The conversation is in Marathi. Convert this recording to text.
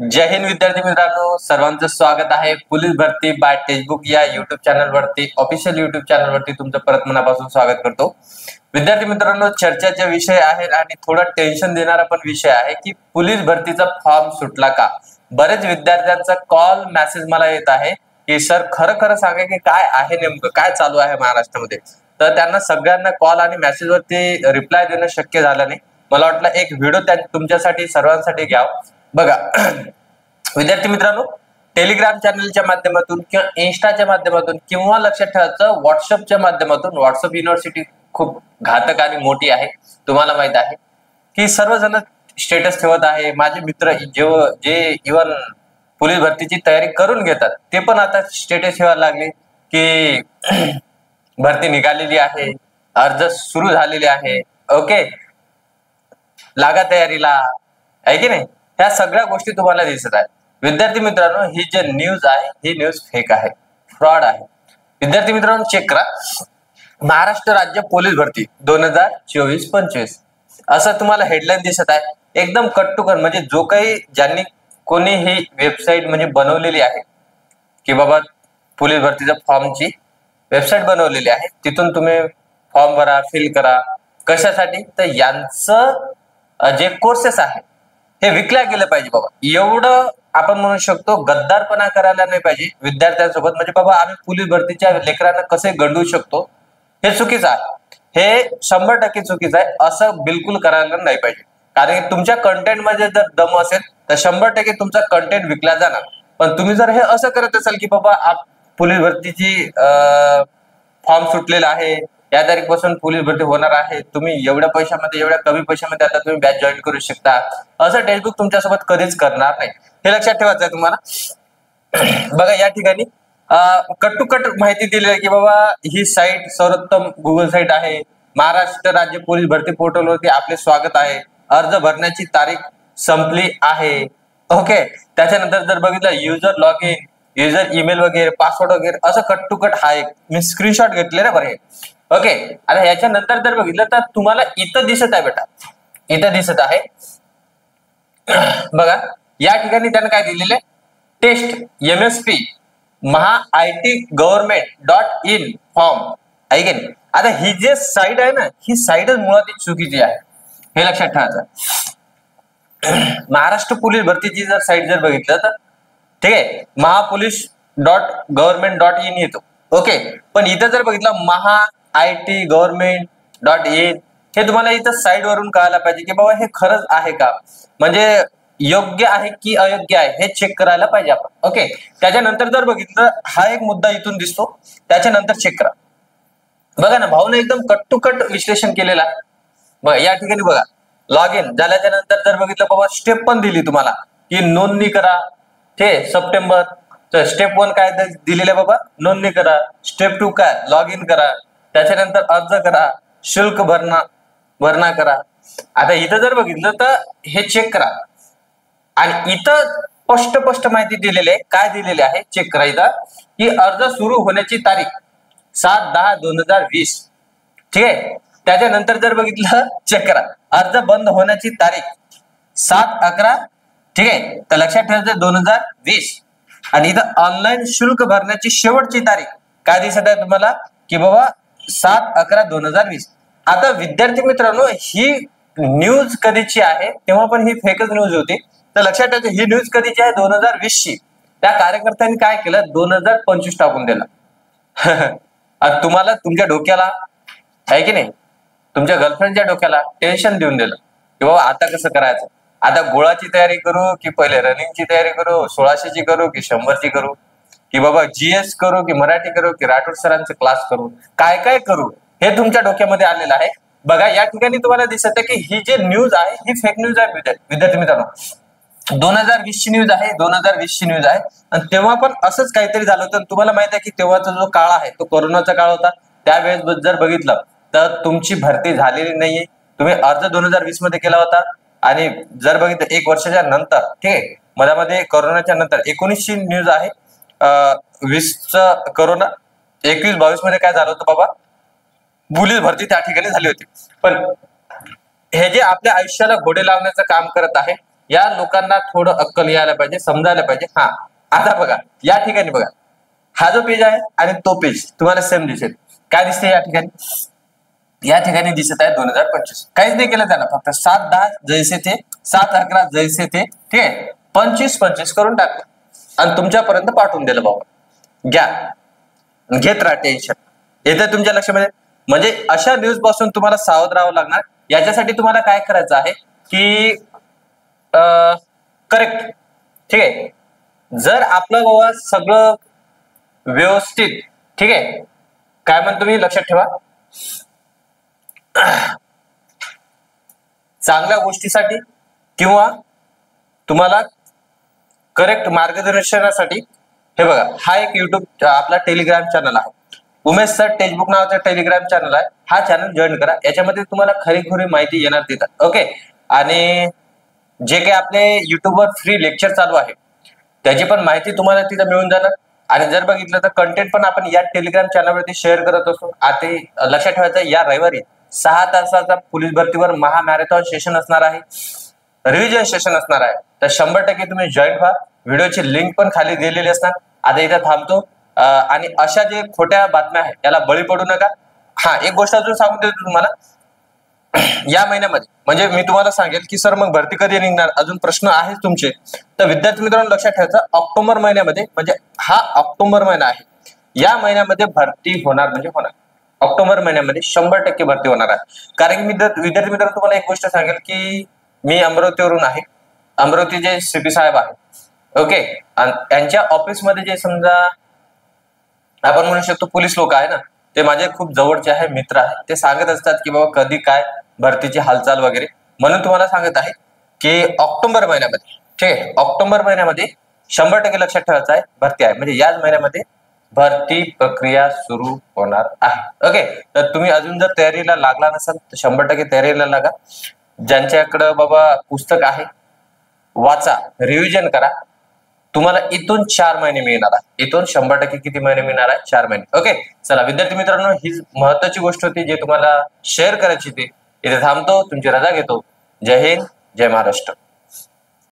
जय हिंद विद्यार्थी मित्रांनो, सर्वांचं स्वागत आहे पोलीस भरती बाय टेक्स्टबुक या युट्यूब चॅनल वरती, ऑफिशियल युट्यूब चॅनल वरती तुमचं परत मनापासून स्वागत करतो। विद्यार्थी मित्रांनो, चर्चेचा विषय आहे आणि थोडा टेन्शन देणारा पण विषय आहे की पोलीस भरतीचा फॉर्म सुटला का। बरेच विद्यार्थ्यांचा कॉल मेसेज मला येत आहे की सर खरं खरं सांगा की काय आहे, नेमकं काय चालू आहे महाराष्ट्रामध्ये। तर त्यांना सगळ्यांना कॉल आणि मेसेज वरती रिप्लाय देणं शक्य झालं नाही। मला वाटलं एक व्हिडिओ तुमच्यासाठी सर्वांसाठी घ्याव। बघा विद्यार्थी मित्रांनो, टेलिग्राम चॅनलच्या माध्यमातून किंवा इन्स्टाच्या माध्यमातून किंवा लक्षात ठेवायचं व्हॉट्सअपच्या माध्यमातून, व्हॉट्सअप युनिव्हर्सिटी खूप घातक आणि मोठी आहे, तुम्हाला माहित आहे की सर्वजण स्टेटस ठेवत आहे। माझे मित्र जे इव्हन पोलीस भरतीची तयारी करून घेतात ते पण आता स्टेटस ठेवायला लागले की भरती निघालेली आहे, अर्ज सुरू झालेले आहे, ओके लागा तयारीला, आहे की नाही। ह्या सगळ्या गोष्टी तुम्हाला दिसत आहेत। विद्यार्थी मित्रांनो, ही जे न्यूज आहे ही न्यूज फेक आहे, फ्रॉड आहे। विद्यार्थी मित्रांनो चेक करा, महाराष्ट्र राज्य पोलीस भरती 2024-25 असं तुम्हाला हेडलाईन दिसत आहे। एकदम कट टू कट, म्हणजे जो काही ज्यांनी कोणी ही वेबसाईट म्हणजे बनवलेली आहे की बाबा पोलीस भरतीच्या फॉर्मची वेबसाईट बनवलेली आहे, तिथून तुम्ही फॉर्म भरा, फिल करा। कशासाठी? तर यांचं जे कोर्सेस आहे हे विकल्या गेलं पाहिजे बाबा, एवढं आपण म्हणू शकतो। गद्दारपणा करायला नाही पाहिजे विद्यार्थ्यांसोबत, म्हणजे बाबा आम्ही पोलीस भरतीच्या लेकरांना कसे गंडवू शकतो, हे चुकीचं आहे, हे 100% चुकीचं आहे। असं बिलकुल करायला नाही पाहिजे, कारण तुमच्या कंटेंट मध्ये जर दम असेल तर 100% तुमचा कंटेंट विकला जाणार। पण तुम्ही जर हे असं करत असाल की बाबा पोलीस भरतीची फॉर्म सुटलेला आहे, या तारीखपासून पोलीस भरती होणार आहे, तुम्ही एवढ्या पैशामध्ये, एवढ्या कमी पैशामध्ये आता तुम्ही बॅच जॉईन करू शकता, असं टेक्स्टबुक तुमच्यासोबत कधीच करणार नाही, हे लक्षात ठेवायचं आहे तुम्हाला। बघा या ठिकाणी कट टू कट माहिती दिली आहे की बाबा ही साईट सर्वोत्तम गुगल साईट आहे, महाराष्ट्र राज्य पोलीस भरती पोर्टलवरती आपले स्वागत आहे, अर्ज भरण्याची तारीख संपली आहे, ओके। त्याच्यानंतर जर बघितलं user log in, user email वगैरे, पासवर्ड वगैरे, असं कट टू कट हा एक मी स्क्रीनशॉट घेतले ना बरं हे, ओके। आता याच्यानंतर जर बघितलं तर तुम्हाला इथं दिसत आहे बेटा, इथं दिसत आहे बघा या ठिकाणी त्यानं काय दिलेलं आहे, test MSP Maha IT government.in form, आहे की नाही। आता ही जे साईट आहे ना, ही साईटच मुळात चुकीची आहे, हे लक्षात ठेवायचं। महाराष्ट्र पोलीस भरतीची जर साईट जर बघितलं तर ठीक आहे, महाpolice.government.in येतो, ओके। पण इथं जर बघितलं IT government.in, हे तुम्हाला इथं साईड वरून कळायला पाहिजे की बाबा हे खरंच आहे का, म्हणजे योग्य आहे की अयोग्य आहे हे चेक करायला पाहिजे आपण, ओके। त्याच्यानंतर जर बघितलं हा एक मुद्दा इथून दिसतो, त्याच्यानंतर चेक करा। बघा ना, भाऊने एकदम कट टू कट विश्लेषण केलेलं आहे। बघा या ठिकाणी बघा, लॉग इन झाल्याच्या नंतर जर बघितलं बाबा स्टेप पण दिली तुम्हाला की नोंदणी करा, ते सप्टेंबर। तर स्टेप 1 काय दिलेलं आहे बाबा, नोंदणी करा। स्टेप 2 काय, लॉग इन करा, त्याच्यानंतर अर्ज करा, शुल्क भरणा करा। आता इथं जर बघितलं तर हे चेक करा, आणि इथं स्पष्ट माहिती दिलेली आहे, काय दिलेली आहे चेक करा इथं की अर्ज सुरू होण्याची तारीख 7/10/2020, ठीक आहे। त्याच्यानंतर जर बघितलं चेक करा, अर्ज बंद होण्याची तारीख 7/11, ठीक आहे। तर लक्षात ठेवायचं 2020, आणि इथं ऑनलाईन शुल्क भरण्याची शेवटची तारीख काय दिसत आहे तुम्हाला की बाबा 7/11/2020। आता विद्यार्थी मित्रांनो, ही न्यूज कधीची आहे, तेव्हा पण ही फेकच न्यूज होती, तर लक्षात ठेवायचं ही न्यूज कधीची आहे, 2020 ची। त्या कार्यकर्त्यांनी काय केलं, 2025 टाकून दिला। तुम्हाला तुमच्या डोक्याला, आहे की नाही, तुमच्या गर्लफ्रेंडच्या डोक्याला टेन्शन देऊन दिलं की बाबा आता कसं करायचं, आता गोळाची तयारी करू की पहिले रनिंगची तयारी करू, 1600ची करू की 100ची करू, की बाबा GS करू की मराठी करू की राठोड सरांचे क्लास करू, काय काय करू, हे तुमच्या डोक्यामध्ये आलेलं आहे। बघा या ठिकाणी तुम्हाला दिसत आहे की ही जे न्यूज आहे ही फेक न्यूज आहे विद्यार्थी मित्रांनो, 2020 ची न्यूज आहे, 2020 ची न्यूज आहे। आणि तेव्हा पण असंच काहीतरी झालं होतं। तुम्हाला माहित आहे की तेव्हाचा जो काळ आहे तो कोरोनाचा काळ होता, त्यावेळेस जर बघितलं तर तुमची भरती झालेली नाहीये, तुम्ही अर्ज 2020 मध्ये केला होता, आणि जर बघितलं 1 वर्षाच्या नंतर, ठीक आहे, मध्ये कोरोनाच्या नंतर 19 ची न्यूज आहे, 20चा कोरोना, 21-22 मध्ये काय झालं होतं बाबा, पोलीस भरती त्या ठिकाणी झाली होती। पण हे जे आपल्या आयुष्याला घोडे लावण्याचं काम करत आहे या लोकांना थोडं अक्कल यायला पाहिजे, समजायला पाहिजे. हा आता बघा या ठिकाणी बघा, हा जो पेज आहे आणि तो पेज तुम्हाला सेम दिसेल. काय दिसते या ठिकाणी? या ठिकाणी दिसत आहे 2025. काहीच नाही केलं त्याला, फक्त 7-10 जैसे थे, 7-11 जैसे थे, ठीक आहे. 25-25 करून टाकलं आणि तुमच्यापर्यंत पाठवून दिलं. बाबा घ्या, घेत राहा टेन्शन. येतं तुमच्या लक्षामध्ये. म्हणजे अशा न्यूज पासून तुम्हाला सावध राहावं लागणार. याच्यासाठी तुम्हाला काय करायचं आहे की करेक्ट, ठीक आहे. जर आपलं बाबा सगळं व्यवस्थित, ठीक आहे, काय म्हणतो मी, लक्षात ठेवा. चांगल्या गोष्टीसाठी किंवा तुम्हाला करेक्ट मार्गदर्शनासाठी हे बघा, हा एक युट्यूब आपला टेलिग्राम चॅनल आहे. उमेश सर टेक्स्टबुक नावाचा टेलिग्राम चॅनल आहे. हा चॅनल जॉईन करा. याच्यामध्ये तुम्हाला खरी माहिती येणार तिथं. ओके. आणि जे काही आपले युट्यूबवर फ्री लेक्चर चालू आहे त्याची पण माहिती तुम्हाला तिथं मिळून जाणार. आणि जर बघितलं तर कंटेंट पण आपण या टेलिग्राम चॅनलवरती शेअर करत असतो. आता लक्षात ठेवायचं, या रविवारी 6 तासाचा पोलीस भरतीवर महामॅरेथॉन सेशन असणार आहे, रिव्हिजन सेशन असणार आहे. तर 100% तुम्ही जॉईन व्हा. व्हिडिओची लिंक पण खाली दिलेली असणार. आता इथं थांबतो. आणि अशा जे खोट्या बातम्या आहेत त्याला बळी पडू नका. हा एक गोष्ट अजून सांगून देतो तुम्हाला, या महिन्यामध्ये म्हणजे मी तुम्हाला सांगेल की सर मग भरती कधी निघणार, अजून प्रश्न आहेत तुमचे. तर विद्यार्थी मित्रांनो लक्षात ठेवायचं, ऑक्टोबर महिन्यामध्ये, म्हणजे हा ऑक्टोबर महिना आहे, या महिन्यामध्ये भरती होणार म्हणजे होणार. ऑक्टोबर महिन्यामध्ये 100% भरती होणार आहे. कारण की विद्यार्थी मित्रांनो तुम्हाला एक गोष्ट सांगेल की मी अमरावतीवरून आहे. अमरावती जे सीपी साहेब आहेत, ओके, आणि त्यांच्या ऑफिसमध्ये जे समजा आपण म्हणू शकतो पोलीस लोक आहे ना, ते माझे खूप जवळचे आहे, मित्र आहे. ते सांगत असतात की बाबा कधी काय भरतीची हालचाल वगैरे. म्हणून तुम्हाला सांगत आहे की ऑक्टोबर महिन्यामध्ये, ठीक आहे, ऑक्टोबर महिन्यामध्ये 100% लक्षात ठेवायचं आहे भरती आहे. म्हणजे याच महिन्यामध्ये भरती प्रक्रिया सुरू होणार आहे. ओके. तर तुम्ही अजून जर तयारीला लागला नसाल तर 100% तयारीला लागा. ज्यांच्याकडे बाबा पुस्तक आहे वाचा, रिव्हिजन करा. तुम्हाला इथून 4 महिने मिळणार आहे. इथून 100% किती महिने मिळणार आहे? 4 महिने. ओके. चला विद्यार्थी मित्रांनो, ही महत्वाची गोष्ट होती जे तुम्हाला शेअर करायची होती. इथे थांबतो, तुमची रजा घेतो. जय हिंद, जय महाराष्ट्र.